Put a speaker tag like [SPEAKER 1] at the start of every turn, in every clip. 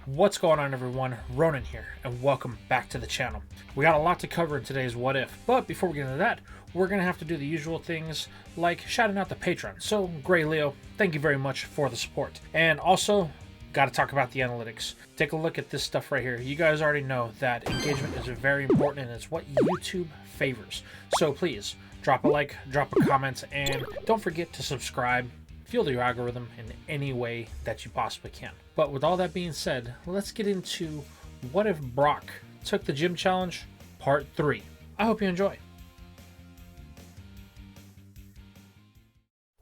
[SPEAKER 1] What's going on, everyone? Ronan here, and welcome back to the channel. We got a lot to cover in today's What If, but before we get into that, we're going to have to do the usual things like shouting out the Patreon. So, Gray Leo, thank you very much for the support. And also, got to talk about the analytics. Take a look at this stuff right here. You guys already know that engagement is very important, and it's what YouTube favors. So please, drop a like, drop a comment, and don't forget to subscribe. Fuel your algorithm in any way that you possibly can. But with all that being said, let's get into what if Brock took the gym challenge, part 3. I hope you enjoy.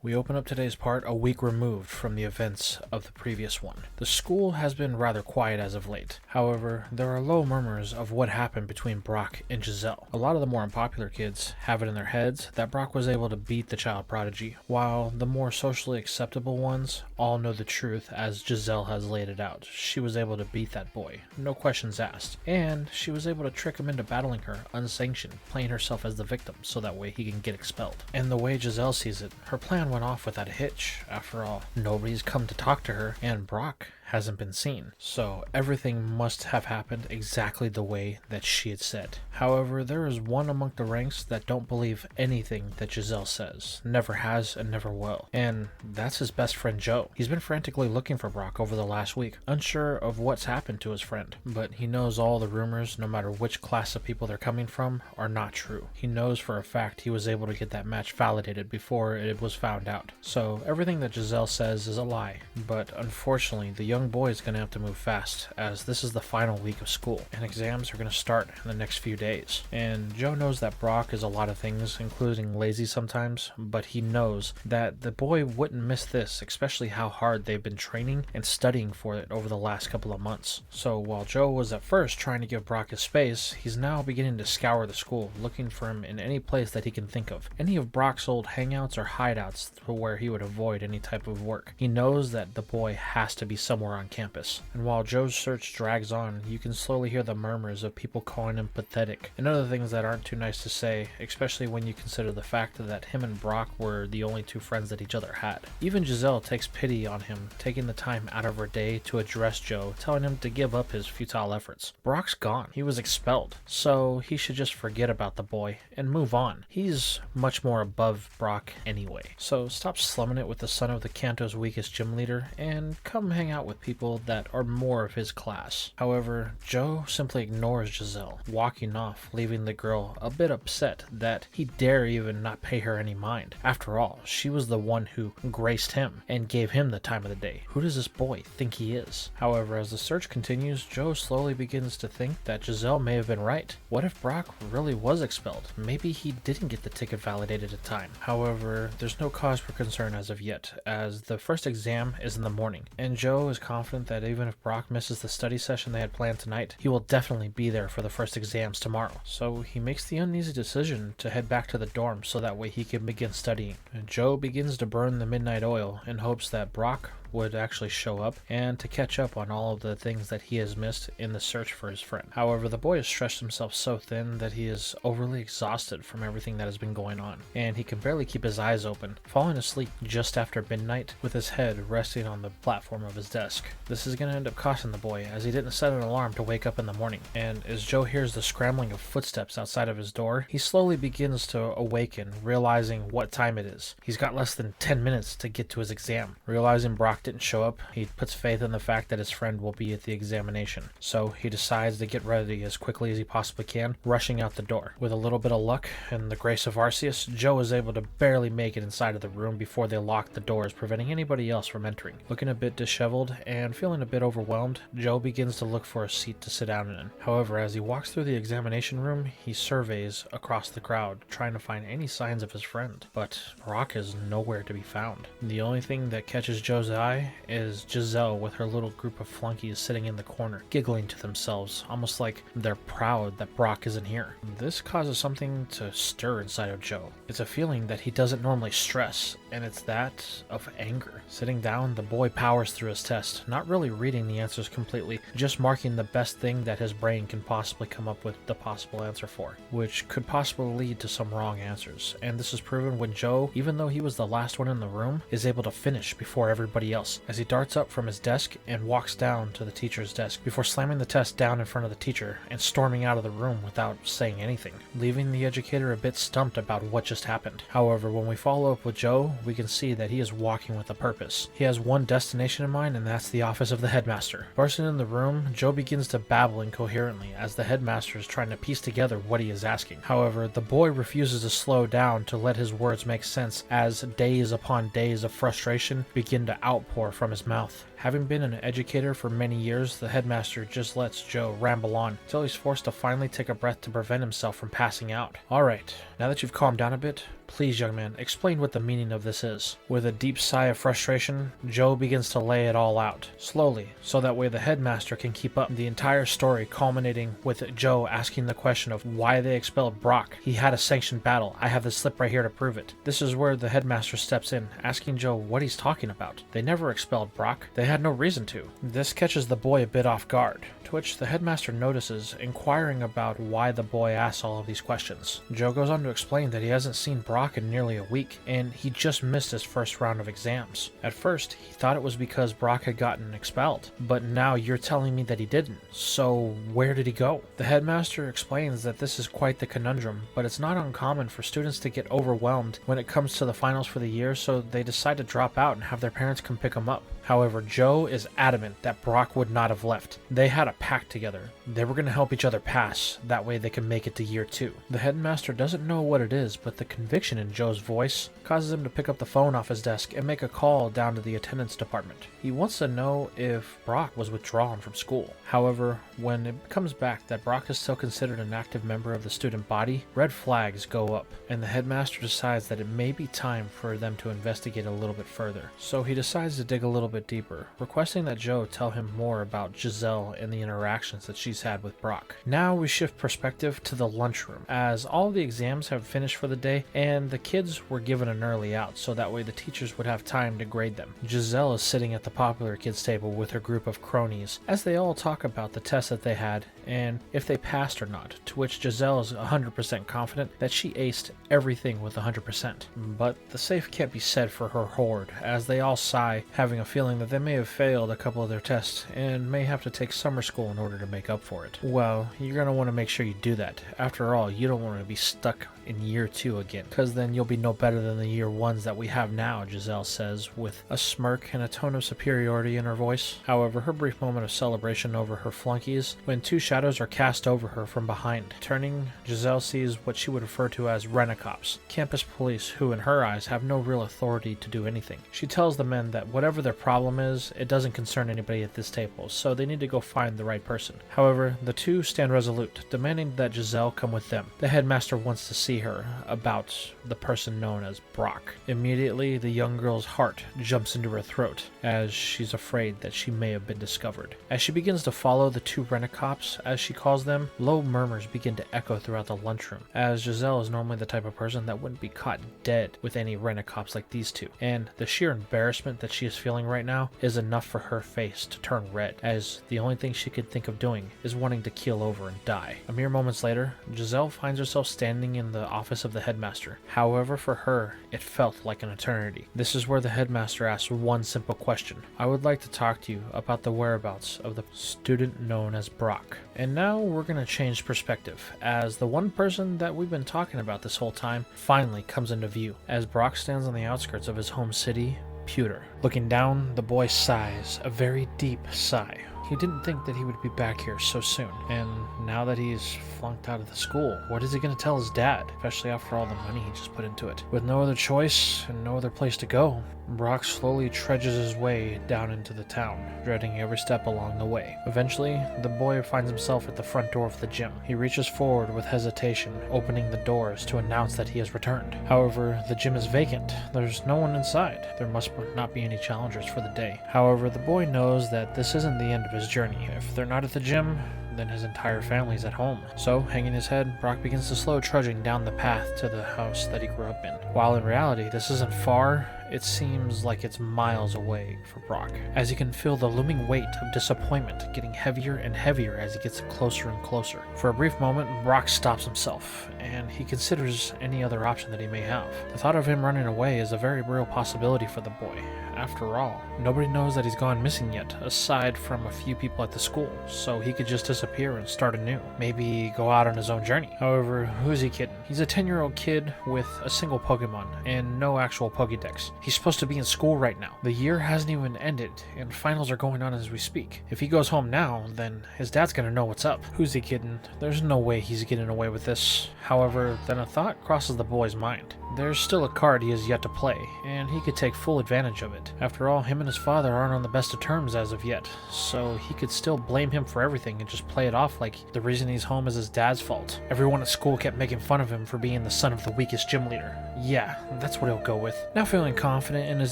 [SPEAKER 1] We open up today's part a week removed from the events of the previous one. The school has been rather quiet as of late. However, there are low murmurs of what happened between Brock and Giselle. A lot of the more unpopular kids have it in their heads that Brock was able to beat the child prodigy, while the more socially acceptable ones all know the truth as Giselle has laid it out. She was able to beat that boy, no questions asked, and she was able to trick him into battling her unsanctioned, playing herself as the victim so that way he can get expelled. And the way Giselle sees it, her plan went off without a hitch. After all, nobody's come to talk to her, and Brock hasn't been seen. So everything must have happened exactly the way that she had said. However, there is one among the ranks that don't believe anything that Giselle says. Never has and never will. And that's his best friend Joe. He's been frantically looking for Brock over the last week, unsure of what's happened to his friend. But he knows all the rumors, no matter which class of people they're coming from, are not true. He knows for a fact he was able to get that match validated before it was found out. So everything that Giselle says is a lie. But unfortunately, the young boy is going to have to move fast, as this is the final week of school and exams are going to start in the next few days. And Joe knows that Brock is a lot of things, including lazy sometimes, but he knows that the boy wouldn't miss this, especially how hard they've been training and studying for it over the last couple of months. So while Joe was at first trying to give Brock his space, he's now beginning to scour the school, looking for him in any place that he can think of. Any of Brock's old hangouts or hideouts where he would avoid any type of work. He knows that the boy has to be somewhere on campus. And while Joe's search drags on, you can slowly hear the murmurs of people calling him pathetic and other things that aren't too nice to say, especially when you consider the fact that him and Brock were the only two friends that each other had. Even Giselle takes pity on him, taking the time out of her day to address Joe, telling him to give up his futile efforts. Brock's gone. He was expelled, so he should just forget about the boy and move on. He's much more above Brock anyway. So stop slumming it with the son of the Kanto's weakest gym leader and come hang out with people that are more of his class. However, Joe simply ignores Giselle, walking off, leaving the girl a bit upset that he dare even not pay her any mind. After all, she was the one who graced him and gave him the time of the day. Who does this boy think he is? However, as the search continues, Joe slowly begins to think that Giselle may have been right. What if Brock really was expelled? Maybe he didn't get the ticket validated in time. However, there's no cause for concern as of yet, as the first exam is in the morning, and Joe is confident that even if Brock misses the study session they had planned tonight, he will definitely be there for the first exams tomorrow. So he makes the uneasy decision to head back to the dorm so that way he can begin studying. And Joe begins to burn the midnight oil in hopes that Brock would actually show up and to catch up on all of the things that he has missed in the search for his friend. However, the boy has stretched himself so thin that he is overly exhausted from everything that has been going on, and he can barely keep his eyes open, falling asleep just after midnight with his head resting on the platform of his desk. This is going to end up costing the boy, as he didn't set an alarm to wake up in the morning, and as Joe hears the scrambling of footsteps outside of his door, he slowly begins to awaken, realizing what time it is. He's got less than 10 minutes to get to his exam. Realizing Brock didn't show up, he puts faith in the fact that his friend will be at the examination. So he decides to get ready as quickly as he possibly can, rushing out the door. With a little bit of luck and the grace of Arceus, Joe is able to barely make it inside of the room before they lock the doors, preventing anybody else from entering. Looking a bit disheveled and feeling a bit overwhelmed, Joe begins to look for a seat to sit down in. However, as he walks through the examination room, he surveys across the crowd, trying to find any signs of his friend. But Brock is nowhere to be found. The only thing that catches Joe's eye is Giselle with her little group of flunkies sitting in the corner, giggling to themselves, almost like they're proud that Brock isn't here. This causes something to stir inside of Joe. It's a feeling that he doesn't normally stress, and it's that of anger. Sitting down, the boy powers through his test, not really reading the answers completely, just marking the best thing that his brain can possibly come up with the possible answer for, which could possibly lead to some wrong answers. And this is proven when Joe, even though he was the last one in the room, is able to finish before everybody else else as he darts up from his desk and walks down to the teacher's desk before slamming the test down in front of the teacher and storming out of the room without saying anything, leaving the educator a bit stumped about what just happened. However, when we follow up with Joe, we can see that he is walking with a purpose. He has one destination in mind, and that's the office of the headmaster. Bursting in the room, Joe begins to babble incoherently as the headmaster is trying to piece together what he is asking. However, the boy refuses to slow down to let his words make sense as days upon days of frustration begin to outpour from his mouth. Having been an educator for many years, the headmaster just lets Joe ramble on until he's forced to finally take a breath to prevent himself from passing out. Alright, now that you've calmed down a bit, please, young man, explain what the meaning of this is. With a deep sigh of frustration, Joe begins to lay it all out, slowly, so that way the headmaster can keep up. The entire story culminating with Joe asking the question of why they expelled Brock. He had a sanctioned battle. I have the slip right here to prove it. This is where the headmaster steps in, asking Joe what he's talking about. They never expelled Brock. They had no reason to. This catches the boy a bit off guard, to which the headmaster notices, inquiring about why the boy asks all of these questions. Joe goes on to explain that he hasn't seen Brock in nearly a week, and he just missed his first round of exams. At first, he thought it was because Brock had gotten expelled, but now you're telling me that he didn't, so where did he go? The headmaster explains that this is quite the conundrum, but it's not uncommon for students to get overwhelmed when it comes to the finals for the year, so they decide to drop out and have their parents come pick them up. However, Joe is adamant that Brock would not have left. They had a pact together. They were going to help each other pass, that way they can make it to year 2. The headmaster doesn't know what it is, but the conviction in Joe's voice causes him to pick up the phone off his desk and make a call down to the attendance department. He wants to know if Brock was withdrawn from school. However, when it comes back that Brock is still considered an active member of the student body, red flags go up, and the headmaster decides that it may be time for them to investigate a little bit further. So he decides to dig a little bit deeper, requesting that Joe tell him more about Giselle and the interactions that she's had with Brock. Now we shift perspective to the lunchroom, as all the exams have finished for the day and the kids were given an early out so that way the teachers would have time to grade them. Giselle is sitting at the popular kids table with her group of cronies as they all talk about the test that they had and if they passed or not, to which Giselle is 100% confident that she aced everything with 100%. But the safe can't be said for her horde, as they all sigh, having a feeling that they may have failed a couple of their tests and may have to take summer school in order to make up for it. Well, you're going to want to make sure you do that. After all, you don't want to be stuck in year 2 again, because then you'll be no better than the year 1s that we have now, Giselle says, with a smirk and a tone of superiority in her voice. However, her brief moment of celebration over her flunkies when 2 shadows are cast over her from behind. Turning, Giselle sees what she would refer to as rent-a-cops, campus police who in her eyes have no real authority to do anything. She tells the men that whatever their problem is, it doesn't concern anybody at this table, so they need to go find the right person. However, the 2 stand resolute, demanding that Giselle come with them. The headmaster wants to see her about the person known as Brock. Immediately, the young girl's heart jumps into her throat as she's afraid that she may have been discovered. As she begins to follow the 2 rent-a-cops, as she calls them, low murmurs begin to echo throughout the lunchroom, as Giselle is normally the type of person that wouldn't be caught dead with any rent-a-cops like these 2, and the sheer embarrassment that she is feeling right now is enough for her face to turn red, as the only thing she could think of doing is wanting to keel over and die. A mere moments later, Giselle finds herself standing in the office of the headmaster. However, for her, it felt like an eternity. This is where the headmaster asks one simple question. I would like to talk to you about the whereabouts of the student known as Brock. And now we're going to change perspective, as the one person that we've been talking about this whole time finally comes into view, as Brock stands on the outskirts of his home city, Pewter. Looking down, the boy sighs, a very deep sigh. He didn't think that he would be back here so soon, and now that he's flunked out of the school, what is he going to tell his dad, especially after all the money he just put into it? With no other choice and no other place to go, Brock slowly trudges his way down into the town, dreading every step along the way. Eventually, the boy finds himself at the front door of the gym. He reaches forward with hesitation, opening the doors to announce that he has returned. However, the gym is vacant. There's no one inside. There must not be any challengers for the day. However, the boy knows that this isn't the end of his journey. If they're not at the gym, then his entire family's at home. So, hanging his head, Brock begins to slow trudging down the path to the house that he grew up in. While in reality, this isn't far, it seems like it's miles away for Brock, as he can feel the looming weight of disappointment getting heavier and heavier as he gets closer and closer. For a brief moment, Brock stops himself, and he considers any other option that he may have. The thought of him running away is a very real possibility for the boy. After all, nobody knows that he's gone missing yet, aside from a few people at the school, so he could just disappear and start anew. Maybe go out on his own journey. However, who's he kidding? He's a 10-year-old kid with a single Pokemon and no actual Pokédex. He's supposed to be in school right now. The year hasn't even ended, and finals are going on as we speak. If he goes home now, then his dad's gonna know what's up. Who's he kidding? There's no way he's getting away with this. However, then a thought crosses the boy's mind. There's still a card he has yet to play, and he could take full advantage of it. After all, him and his father aren't on the best of terms as of yet, so he could still blame him for everything and just play it off like the reason he's home is his dad's fault. Everyone at school kept making fun of him for being the son of the weakest gym leader. Yeah, that's what he'll go with. Now feeling confident in his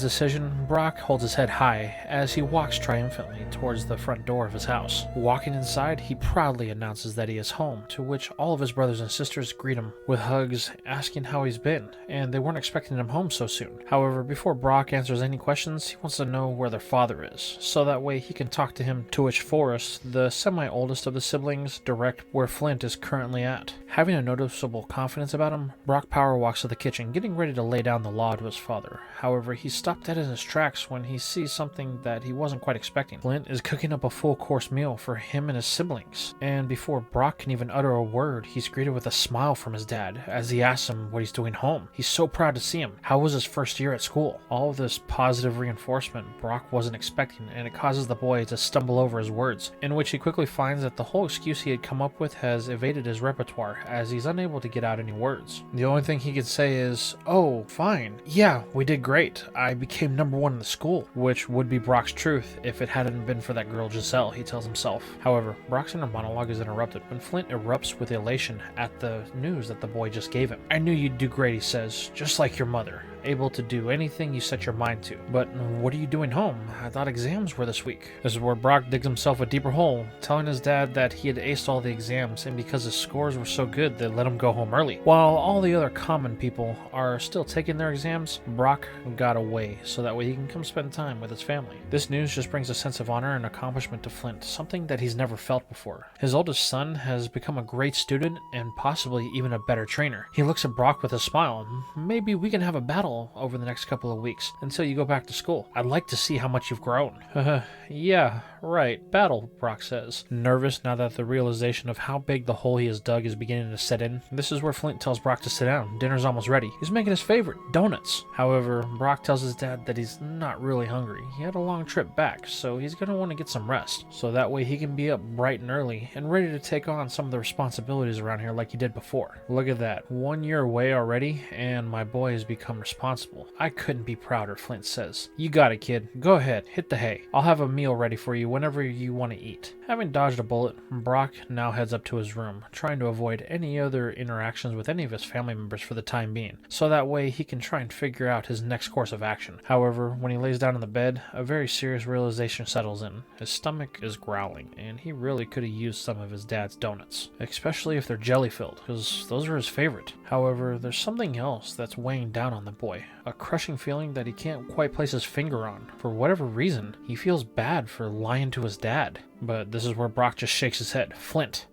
[SPEAKER 1] decision, Brock holds his head high as he walks triumphantly towards the front door of his house. Walking inside, he proudly announces that he is home, to which all of his brothers and sisters greet him with hugs, asking how he's been, and they weren't expecting him home so soon. However, before Brock answers any questions, he wants to know where their father is, so that way he can talk to him, to which Forrest, the semi-oldest of the siblings, direct where Flint is currently at. Having a noticeable confidence about him, Brock power walks to the kitchen, getting ready to lay down the law to his father. However, he's stopped dead in his tracks when he sees something that he wasn't quite expecting. Flint is cooking up a full-course meal for him and his siblings, and before Brock can even utter a word, he's greeted with a smile from his dad as he asks him what he's doing home. He's so proud to see him. How was his first year at school? All of this positive reinforcement Brock wasn't expecting, and it causes the boy to stumble over his words, in which he quickly finds that the whole excuse he had come up with has evaded his repertoire, as he's unable to get out any words. The only thing he can say is, "Oh, fine. Yeah, we did great. I became #1 in the school," which would be Brock's truth if it hadn't been for that girl Giselle, he tells himself. However, Brock's inner monologue is interrupted when Flint erupts with elation at the news that the boy just gave him. "I knew you'd do great," he says, "just like your mother. Able to do anything you set your mind to. But what are you doing home? I thought exams were this week." This is where Brock digs himself a deeper hole, telling his dad that he had aced all the exams, and because his scores were so good, they let him go home early. While all the other common people are still taking their exams, Brock got away, so that way he can come spend time with his family. This news just brings a sense of honor and accomplishment to Flint, something that he's never felt before. His oldest son has become a great student and possibly even a better trainer. He looks at Brock with a smile. "Maybe we can have a battle over the next couple of weeks until you go back to school. I'd like to see how much you've grown." Yeah, right, battle, Brock says, nervous now that the realization of how big the hole he has dug is beginning to set in. This is where Flint tells Brock to sit down. Dinner's almost ready. He's making his favorite, donuts. However, Brock tells his dad that he's not really hungry. He had a long trip back, so he's going to want to get some rest, so that way he can be up bright and early and ready to take on some of the responsibilities around here like he did before. Look at that, 1 year away already, and my boy has become responsible. I couldn't be prouder, Flint says. "You got it, kid. Go ahead, hit the hay. I'll have a meal ready for you whenever you want to eat." Having dodged a bullet, Brock now heads up to his room, trying to avoid any other interactions with any of his family members for the time being, so that way he can try and figure out his next course of action. However, when he lays down in the bed, a very serious realization settles in. His stomach is growling, and he really could have used some of his dad's donuts, especially if they're jelly-filled, because those are his favorite. However, there's something else that's weighing down on the boy, a crushing feeling that he can't quite place his finger on. For whatever reason, he feels bad for lying to his dad. But this is where Brock just shakes his head. Flint.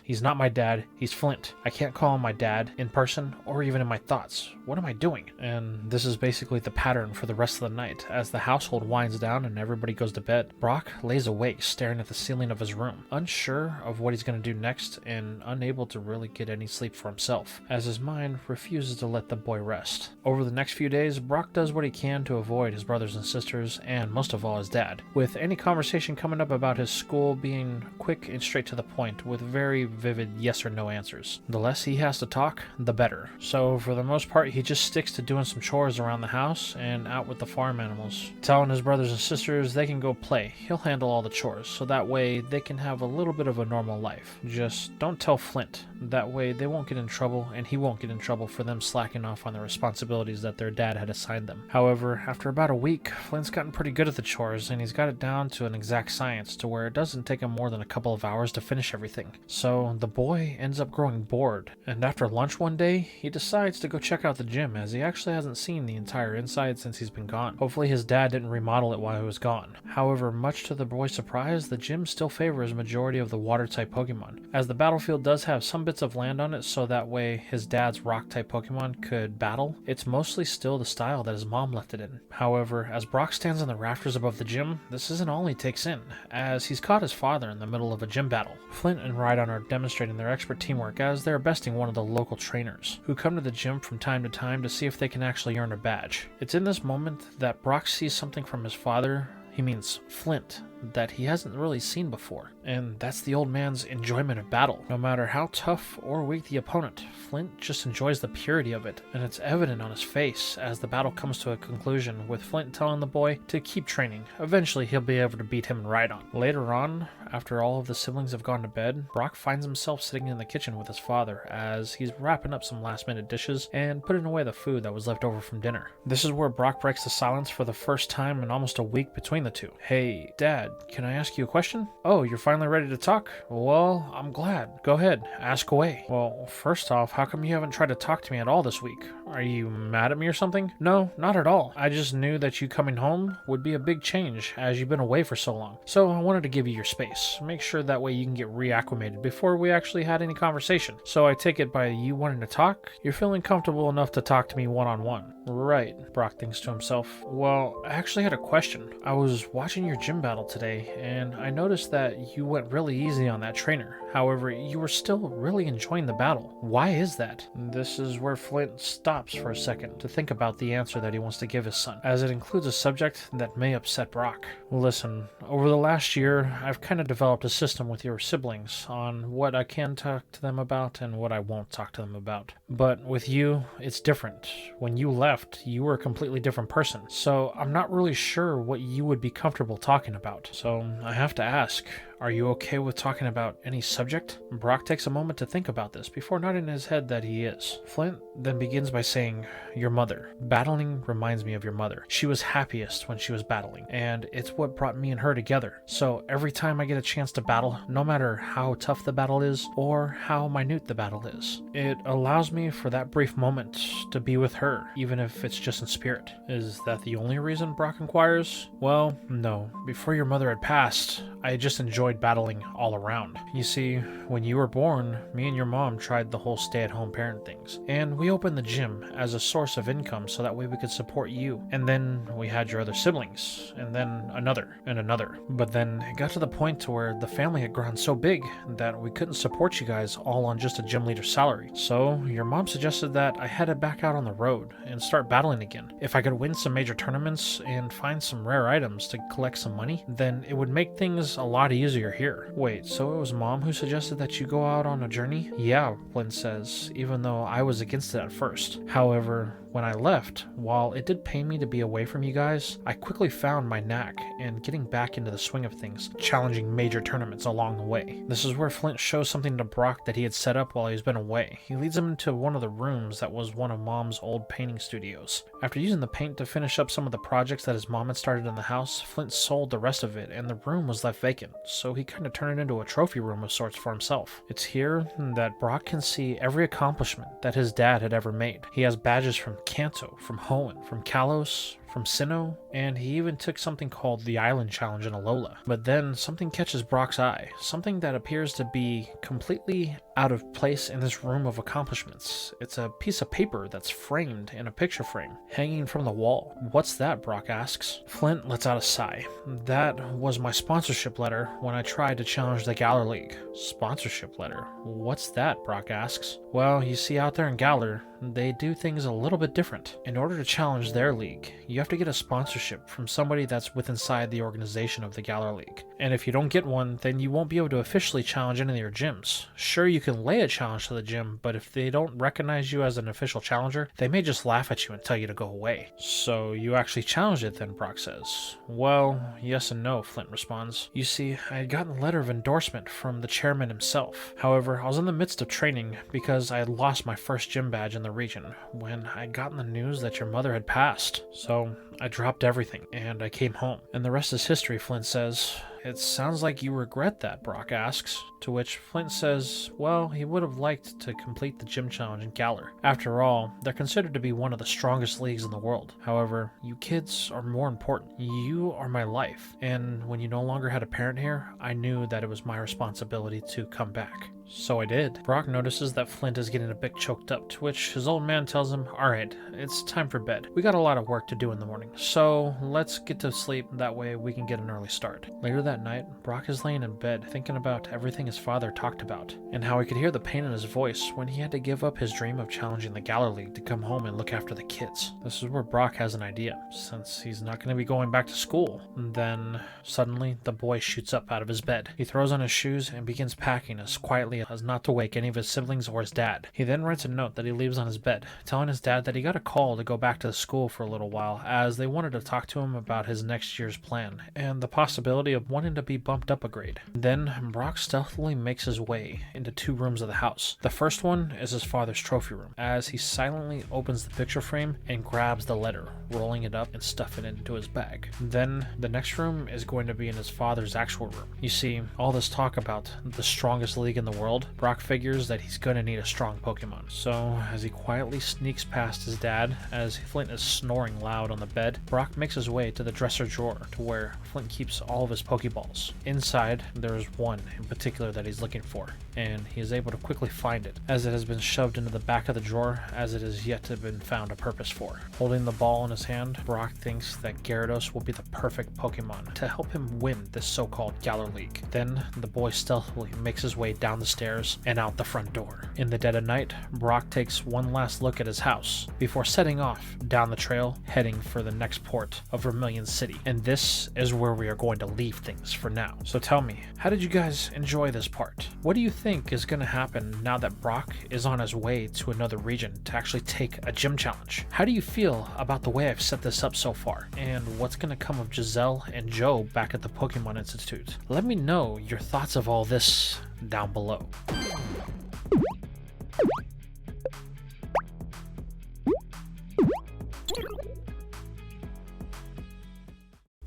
[SPEAKER 1] He's not my dad. He's Flint. I can't call him my dad in person or even in my thoughts. What am I doing? And this is basically the pattern for the rest of the night. As the household winds down and everybody goes to bed, Brock lays awake staring at the ceiling of his room, unsure of what he's going to do next and unable to really get any sleep for himself, as his mind refuses to let the boy rest. Over the next few days, Brock does what he can to avoid his brothers and sisters, and most of all his dad, with any conversation coming up about his school being quick and straight to the point with very vivid yes or no answers. The less he has to talk, the better. So for the most part, he just sticks to doing some chores around the house and out with the farm animals, telling his brothers and sisters they can go play. He'll handle all the chores, so that way they can have a little bit of a normal life. Just don't tell Flint. That way they won't get in trouble, and he won't get in trouble for them slacking off on the responsibilities that their dad had assigned them. However, after about a week, Flint's gotten pretty good at the chores, and he's got it down to an exact science, to where it doesn't take him more than a couple of hours to finish everything. So the boy ends up growing bored, and after lunch one day, he decides to go check out the gym, as he actually hasn't seen the entire inside since he's been gone. Hopefully his dad didn't remodel it while he was gone. However, much to the boy's surprise, the gym still favors majority of the water type Pokemon, as the battlefield does have some bits of land on it, so that way his dad's rock type Pokemon could battle. It's mostly still the style that his mom left it in. However, as Brock stands on the rafters above the gym, this isn't all he takes in, as he's caught his father in the middle of a gym battle. Flint and Rhydon are demonstrating their expert teamwork as they're besting one of the local trainers, who come to the gym from time to time to see if they can actually earn a badge. It's in this moment that Brock sees something from his father, he means Flint, that he hasn't really seen before, and that's the old man's enjoyment of battle. No matter how tough or weak the opponent, Flint just enjoys the purity of it, and it's evident on his face as the battle comes to a conclusion, with Flint telling the boy to keep training. Eventually he'll be able to beat him in Rhydon. Later on, after all of the siblings have gone to bed, Brock finds himself sitting in the kitchen with his father as he's wrapping up some last minute dishes and putting away the food that was left over from dinner. This is where Brock breaks the silence for the first time in almost a week between the two. "Hey, Dad, can I ask you a question?" "Oh, you're finally ready to talk? Well, I'm glad. Go ahead, ask away." "Well, first off, how come you haven't tried to talk to me at all this week? Are you mad at me or something?" "No, not at all. I just knew that you coming home would be a big change as you've been away for so long. So I wanted to give you your space. Make sure that way you can get reacclimated before we actually had any conversation. So I take it by you wanting to talk, you're feeling comfortable enough to talk to me one-on-one." "Right," Brock thinks to himself. "Well, I actually had a question. I was watching your gym battle today, and I noticed that you went really easy on that trainer. However, you were still really enjoying the battle. Why is that?" This is where Flint stops for a second to think about the answer that he wants to give his son, as it includes a subject that may upset Brock. "Listen, over the last year, I've kind of developed a system with your siblings on what I can talk to them about and what I won't talk to them about. But with you, it's different. When you left, you were a completely different person, so I'm not really sure what you would be comfortable talking about. So I have to ask, are you okay with talking about any subject?" Brock takes a moment to think about this before nodding his head that he is. Flint then begins by saying, "Your mother. Battling reminds me of your mother. She was happiest when she was battling, and it's what brought me and her together. So every time I get a chance to battle, no matter how tough the battle is or how minute the battle is, it allows me for that brief moment to be with her, even if it's just in spirit." "Is that the only reason?" Brock inquires. "Well, no. Before your mother had passed, I just enjoyed battling all around. You see, when you were born, me and your mom tried the whole stay-at-home parent things, and we opened the gym as a source of income so that way we could support you. And then we had your other siblings, and then another, and another. But then it got to the point to where the family had grown so big that we couldn't support you guys all on just a gym leader's salary. So your mom suggested that I headed back out on the road and start battling again. If I could win some major tournaments and find some rare items to collect some money, then it would make things a lot easier here." "Wait, so it was Mom who suggested that you go out on a journey?" "Yeah," Flynn says, even though I was against it at first. "However, when I left, while it did pain me to be away from you guys, I quickly found my knack in getting back into the swing of things, challenging major tournaments along the way." This is where Flint shows something to Brock that he had set up while he's been away. He leads him into one of the rooms that was one of Mom's old painting studios. After using the paint to finish up some of the projects that his mom had started in the house, Flint sold the rest of it and the room was left vacant, so he kind of turned it into a trophy room of sorts for himself. It's here that Brock can see every accomplishment that his dad had ever made. He has badges from Kanto, from Hoenn, from Kalos, from Sinnoh, and he even took something called the Island Challenge in Alola. But then something catches Brock's eye, something that appears to be completely out of place in this room of accomplishments. It's a piece of paper that's framed in a picture frame, hanging from the wall. "What's that?" Brock asks. Flint lets out a sigh. "That was my sponsorship letter when I tried to challenge the Galar League." "Sponsorship letter? What's that?" Brock asks. "Well, you see, out there in Galar, they do things a little bit different. In order to challenge their league, you have to get a sponsorship from somebody that's inside the organization of the Galar League. And if you don't get one, then you won't be able to officially challenge any of your gyms. Sure, you can lay a challenge to the gym, but if they don't recognize you as an official challenger, they may just laugh at you and tell you to go away." "So you actually challenged it then?" Brock says. "Well, yes and no," Flint responds. "You see, I had gotten a letter of endorsement from the chairman himself. However, I was in the midst of training because I had lost my first gym badge in the region when I had gotten the news that your mother had passed. So I dropped everything and I came home. And the rest is history," Flint says. It sounds like you regret that, Brock asks, to which Flint says, well, he would have liked to complete the gym challenge in Galler. After all, they're considered to be one of the strongest leagues in the world. However, you kids are more important. You are my life, and when you no longer had a parent here, I knew that it was my responsibility to come back. So I did. Brock notices that Flint is getting a bit choked up, to which his old man tells him, alright, it's time for bed. We got a lot of work to do in the morning, so let's get to sleep, that way we can get an early start. Later that night, Brock is laying in bed thinking about everything his father talked about, and how he could hear the pain in his voice when he had to give up his dream of challenging the Galler League to come home and look after the kids. This is where Brock has an idea, since he's not going to be going back to school. And then, suddenly, the boy shoots up out of his bed. He throws on his shoes and begins packing as quietly as not to wake any of his siblings or his dad. He then writes a note that he leaves on his bed, telling his dad that he got a call to go back to the school for a little while, as they wanted to talk to him about his next year's plan, and the possibility of wanting to be bumped up a grade. Then, Brock stealthily makes his way into 2 rooms of the house. The first one is his father's trophy room, as he silently opens the picture frame and grabs the letter, rolling it up and stuffing it into his bag. Then, the next room is going to be in his father's actual room. You see, all this talk about the strongest league in the world, Brock figures that he's gonna need a strong Pokemon. So, as he quietly sneaks past his dad, as Flint is snoring loud on the bed, Brock makes his way to the dresser drawer to where Flint keeps all of his Pokeballs. Inside, there is one in particular that he's looking for, and he is able to quickly find it, as it has been shoved into the back of the drawer, as it has yet to have been found a purpose for. Holding the ball in his hand, Brock thinks that Gyarados will be the perfect Pokemon to help him win this so-called Galar League. Then, the boy stealthily makes his way down the stairs and out the front door. In the dead of night, Brock takes one last look at his house before setting off down the trail, heading for the next port of Vermilion City. And this is where we are going to leave things for now. So tell me, how did you guys enjoy this part? What do you think is going to happen now that Brock is on his way to another region to actually take a gym challenge? How do you feel about the way I've set this up so far? And what's going to come of Giselle and Joe back at the Pokemon Institute? Let me know your thoughts of all this down below.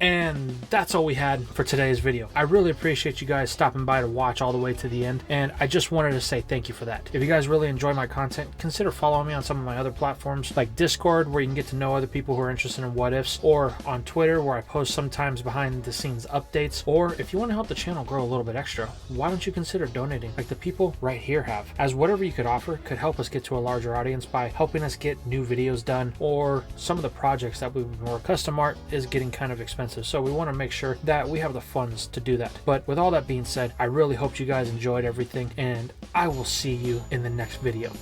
[SPEAKER 1] And that's all we had for today's video. I really appreciate you guys stopping by to watch all the way to the end, and I just wanted to say thank you for that. If you guys really enjoy my content, consider following me on some of my other platforms like Discord, where you can get to know other people who are interested in what ifs, or on Twitter, where I post sometimes behind the scenes updates. Or if you want to help the channel grow a little bit extra, why don't you consider donating like the people right here have, as whatever you could offer could help us get to a larger audience by helping us get new videos done, or some of the projects that we've been working. Custom art is getting kind of expensive, so we want to make sure that we have the funds to do that. But with all that being said, I really hope you guys enjoyed everything, and I will see you in the next video.